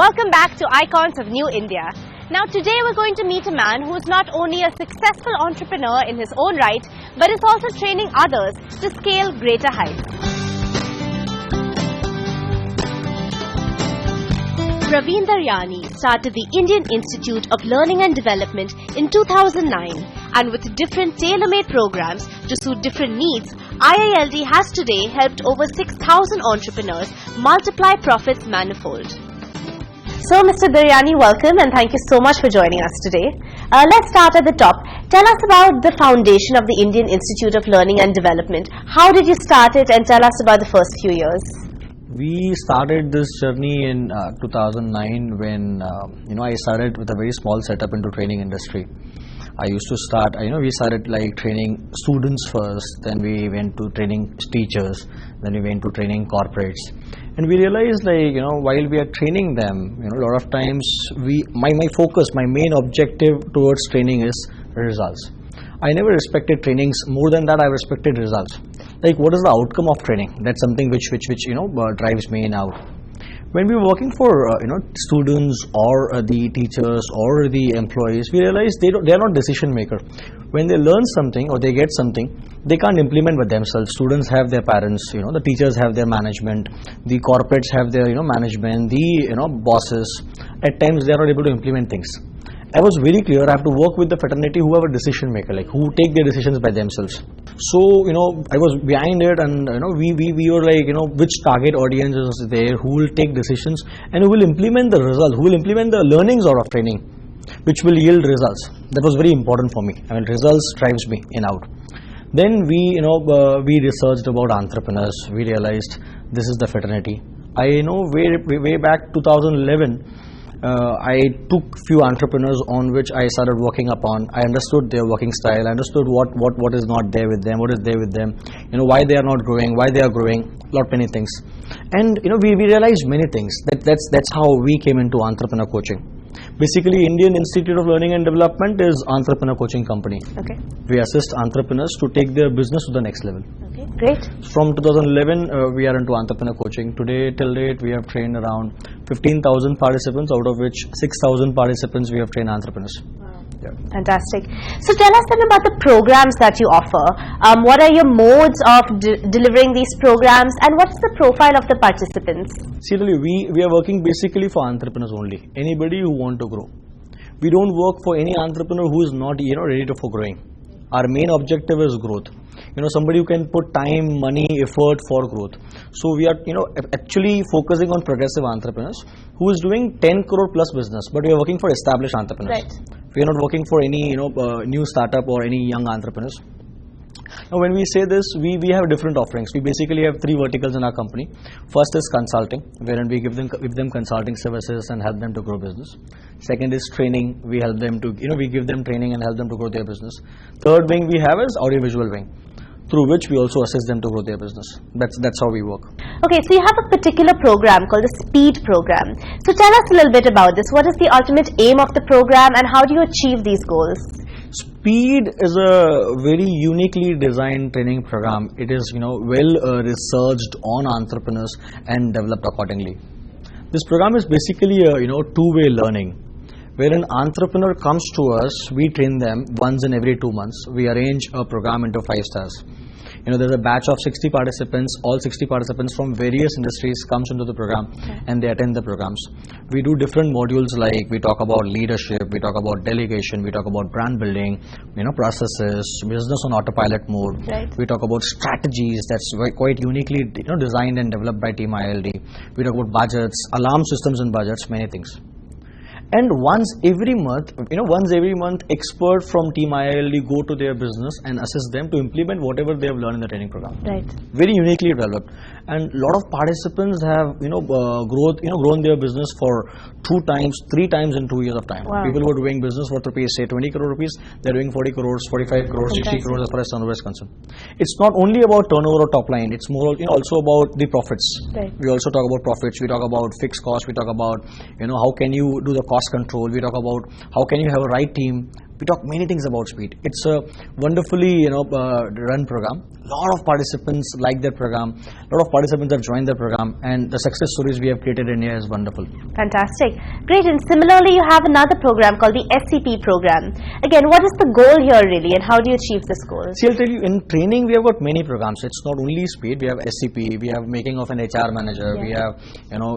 Welcome back to Icons of New India. Now today we're going to meet a man who is not only a successful entrepreneur in his own right, but is also training others to scale greater heights. Praveen Daryani started the Indian Institute of Learning and Development in 2009, and with different tailor-made programs to suit different needs, IILD has today helped over 6,000 entrepreneurs multiply profits manifold. So, Mr. Daryani, welcome and thank you so much for joining us today. Let's start at the top. Tell us about the foundation of the Indian Institute of Learning and Development. How did you start it, and tell us about the first few years? We started this journey in 2009 when I started with a very small setup into training industry. I used to start, we started like training students first, then we went to training teachers, then we went to training corporates. And we realized while we are training them, a lot of times my focus, my main objective towards training is results. I never respected trainings. More than that, I respected results. Like, what is the outcome of training? That's something which drives me now. When we were working for students or the teachers or the employees, we realized they are not decision maker. When they learn something or they get something, they can't implement with themselves. Students have their parents, the teachers have their management, the corporates have their management, the bosses. At times they are not able to implement things. I was very clear, I have to work with the fraternity who have a decision maker, like who take their decisions by themselves. So, I was behind it, and we were like, which target audience is there, who will take decisions and who will implement the result, who will implement the learnings out of training, which will yield results. That was very important for me. Results drives me in out. Then we researched about entrepreneurs. We realized this is the fraternity. I know way back 2011. I took few entrepreneurs on which I started working upon. I understood their working style. I understood what is not there with them, what is there with them, why they are not growing, why they are growing, many things. And we realized many things. That's how we came into entrepreneur coaching. Basically, Indian Institute of Learning and Development is entrepreneur coaching company. Okay. We assist entrepreneurs to take their business to the next level. Okay, great. From 2011, we are into entrepreneur coaching. Today, till date, we have trained around 15,000 participants, out of which 6,000 participants we have trained entrepreneurs. Yeah. Fantastic. So tell us then about the programs that you offer. What are your modes of delivering these programs, and what's the profile of the participants? See, we are working basically for entrepreneurs only. Anybody who want to grow. We don't work for any entrepreneur who is not ready for growing. Our main objective is growth. Somebody who can put time, money, effort for growth. So we are actually focusing on progressive entrepreneurs who is doing 10 crore plus business, but we are working for established entrepreneurs. Right. We are not working for any new startup or any young entrepreneurs. Now, when we say this, we have different offerings. We basically have three verticals in our company. First is consulting, wherein we give them consulting services and help them to grow business. Second is training. We help them to we give them training and help them to grow their business. Third wing we have is audiovisual wing, through which we also assist them to grow their business. That's how we work. Okay, so you have a particular program called the SPEED program. So tell us a little bit about this. What is the ultimate aim of the program, and how do you achieve these goals? SPEED is a very uniquely designed training program. It is researched on entrepreneurs and developed accordingly. This program is basically a two-way learning. Where an entrepreneur comes to us, we train them once in every 2 months. We arrange a program into 5 stars. There's a batch of 60 participants. All 60 participants from various industries comes into the program, and they attend the programs. We do different modules, like we talk about leadership, we talk about delegation, we talk about brand building, processes, business on autopilot mode. Right. We talk about strategies that's quite uniquely designed and developed by Team IILD. We talk about budgets, alarm systems and budgets, many things. And once every month, expert from Team IILD go to their business and assist them to implement whatever they have learned in the training program. Right. Very uniquely developed. And a lot of participants have, grown their business for 2 times, 3 times in 2 years of time. Wow. People who are doing business worth rupees, say 20 crore rupees, they're doing 40 crores, 45 crores, 60 crores as far as turnover is concerned. It's not only about turnover or top line, it's more also about the profits. Right. We also talk about profits, we talk about fixed costs, we talk about, how can you do the cost control, we talk about how can you have a right team, We talk many things about speed. It's a wonderfully run program. A lot of participants like that program. A lot of participants have joined the program, and the success stories we have created in here is wonderful. Fantastic. Great. And similarly, you have another program called the SCP program. Again, what is the goal here really, and how do you achieve this goal? See, I'll tell you, in training we have got many programs. It's not only speed. We have SCP, we have making of an HR manager, we have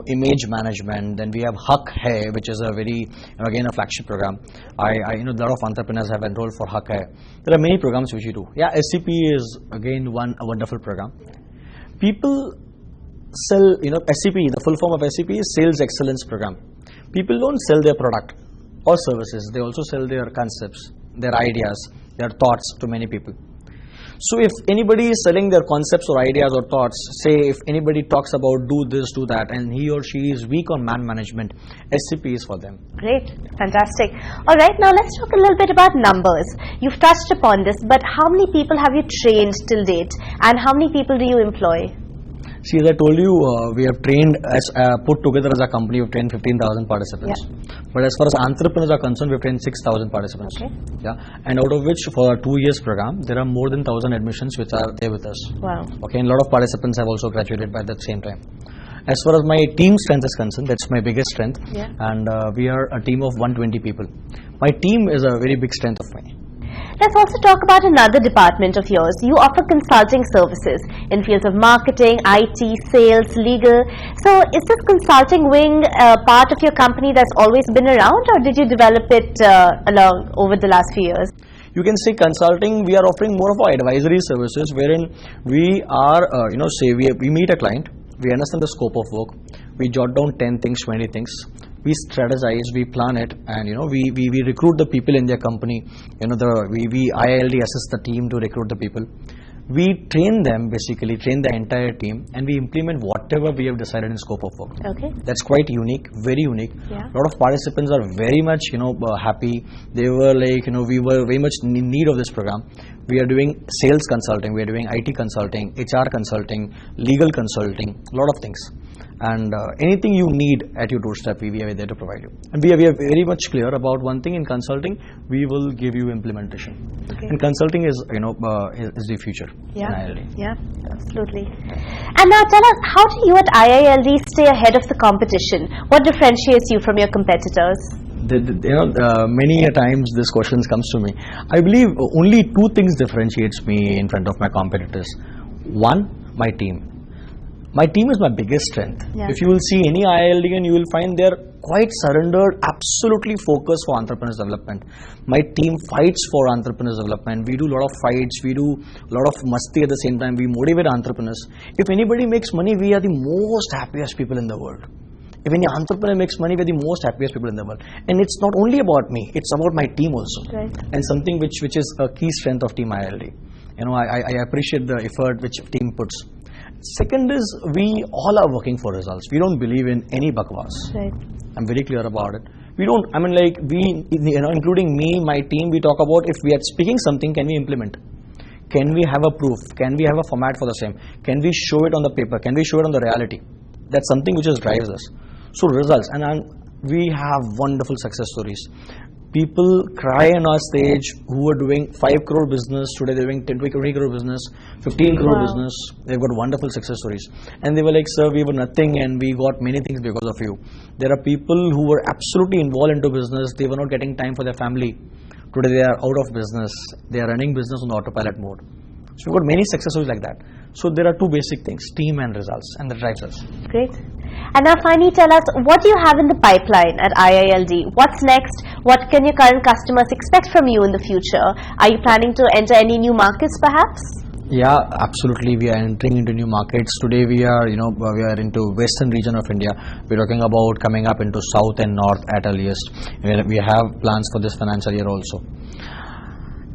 image management, then we have Hak Hai, which is a very again a flagship program. I a lot of entrepreneurs have enrolled for Hak Hai. There are many programs which we do. Yeah, SCP is again a wonderful program. People sell, SCP, the full form of SCP is Sales Excellence Program. People don't sell their product or services, they also sell their concepts, their ideas, their thoughts to many people. So if anybody is selling their concepts or ideas or thoughts, say if anybody talks about do this, do that, and he or she is weak on man management, SCP is for them. Great, fantastic. All right, now let's talk a little bit about numbers. You've touched upon this, but how many people have you trained till date, and how many people do you employ? See, as I told you, we have trained, put together as a company, we've trained 15,000 participants. Yeah. But as far as entrepreneurs are concerned, we've trained 6,000 participants. Okay. Yeah. And out of which, for a 2 years program, there are more than 1,000 admissions which are there with us. Wow. Okay, and a lot of participants have also graduated by the same time. As far as my team strength is concerned, that's my biggest strength. Yeah. And we are a team of 120 people. My team is a very big strength of mine. Let's also talk about another department of yours. You offer consulting services in fields of marketing, IT, sales, legal. So is this consulting wing part of your company that's always been around, or did you develop it along over the last few years? You can say consulting, we are offering more of our advisory services wherein we are, we meet a client, we understand the scope of work, we jot down 10 things, 20 things. We strategize, we plan it, and we recruit the people in their company. We IILD assist the team to recruit the people. We train them, basically train the entire team, and we implement whatever we have decided in scope of work. Okay. That's quite unique, very unique. Yeah. A lot of participants are very much happy. They were like we were very much in need of this program. We are doing sales consulting, we are doing IT consulting, HR consulting, legal consulting, a lot of things. And anything you need at your doorstep, we are there to provide you. And we are very much clear about one thing in consulting: we will give you implementation. Okay. And consulting is is the future. Yeah. In IILD. Yeah, absolutely. And now tell us, how do you at IILD stay ahead of the competition? What differentiates you from your competitors? Many a times this question comes to me. I believe only two things differentiates me in front of my competitors. One, my team. My team is my biggest strength. Yeah. If you will see any IILDian, you will find they're quite surrendered, absolutely focused for entrepreneurs development. My team fights for entrepreneurs development. We do a lot of fights, we do a lot of masti at the same time. We motivate entrepreneurs. If anybody makes money, we are the most happiest people in the world. If any entrepreneur makes money, we're the most happiest people in the world. And it's not only about me, it's about my team also. Right. And something which is a key strength of Team IILD. I appreciate the effort which team puts. Second is, we all are working for results. We don't believe in any bakwas. Right. I'm very clear about it. We don't, including me, my team, we talk about if we are speaking something, can we implement? Can we have a proof? Can we have a format for the same? Can we show it on the paper? Can we show it on the reality? That's something which just drives us. So results, and we have wonderful success stories. People cry on our stage who are doing 5 crore business, today they're doing 20 crore business, 15 crore business. They've got wonderful success stories. And they were like, sir, we were nothing and we got many things because of you. There are people who were absolutely involved into business. They were not getting time for their family. Today they are out of business. They are running business on autopilot mode. So we've got many success stories like that. So there are two basic things, team and results, and that drives us. Great. And now finally tell us, what do you have in the pipeline at IILD? What's next? What can your current customers expect from you in the future? Are you planning to enter any new markets perhaps? Yeah, absolutely. We are entering into new markets. Today we are, we are into western region of India. We're talking about coming up into south and north at earliest. We have plans for this financial year also.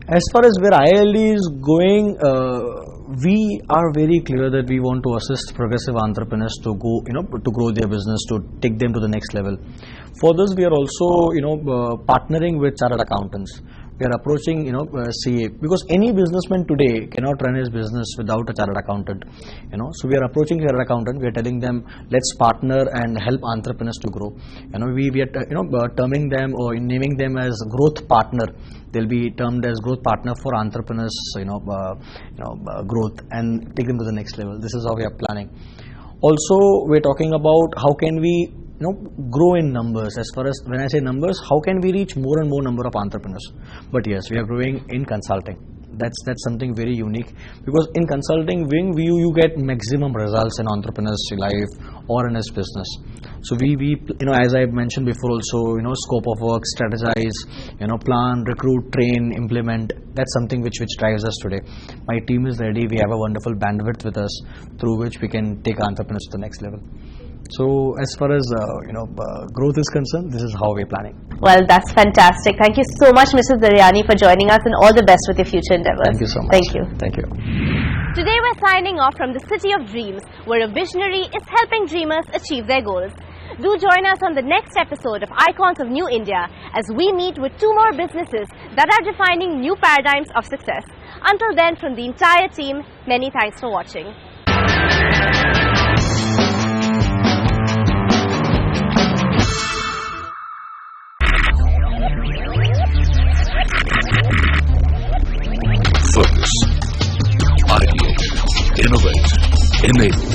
As far as where IILD is going, we are very clear that we want to assist progressive entrepreneurs to go, to grow their business, to take them to the next level. For this, we are also, partnering with chartered accountants. we are approaching, CA, because any businessman today cannot run his business without a chartered accountant. So we are approaching chartered accountant. We are telling them, let's partner and help entrepreneurs to grow. We are terming them or naming them as growth partner. They'll be termed as growth partner for entrepreneurs, growth, and take them to the next level. This is how we are planning. Also, we're talking about how can we grow in numbers. As far as when I say numbers, how can we reach more and more number of entrepreneurs? But yes, we are growing in consulting. That's something very unique, because in consulting you get maximum results in entrepreneur's life or in his business. So we as I mentioned before also, scope of work, strategize, plan, recruit, train, implement. That's something which drives us today. My team is ready. We have a wonderful bandwidth with us through which we can take entrepreneurs to the next level. So as far as growth is concerned, this is how we're planning. Well, that's fantastic. Thank you so much, Mr. Daryani, for joining us, and all the best with your future endeavors. Thank you so much. Thank you. Thank you. Today we're signing off from the City of Dreams, where a visionary is helping dreamers achieve their goals. Do join us on the next episode of Icons of New India as we meet with 2 more businesses that are defining new paradigms of success. Until then, from the entire team, many thanks for watching. Focus, ideate, innovate, enable.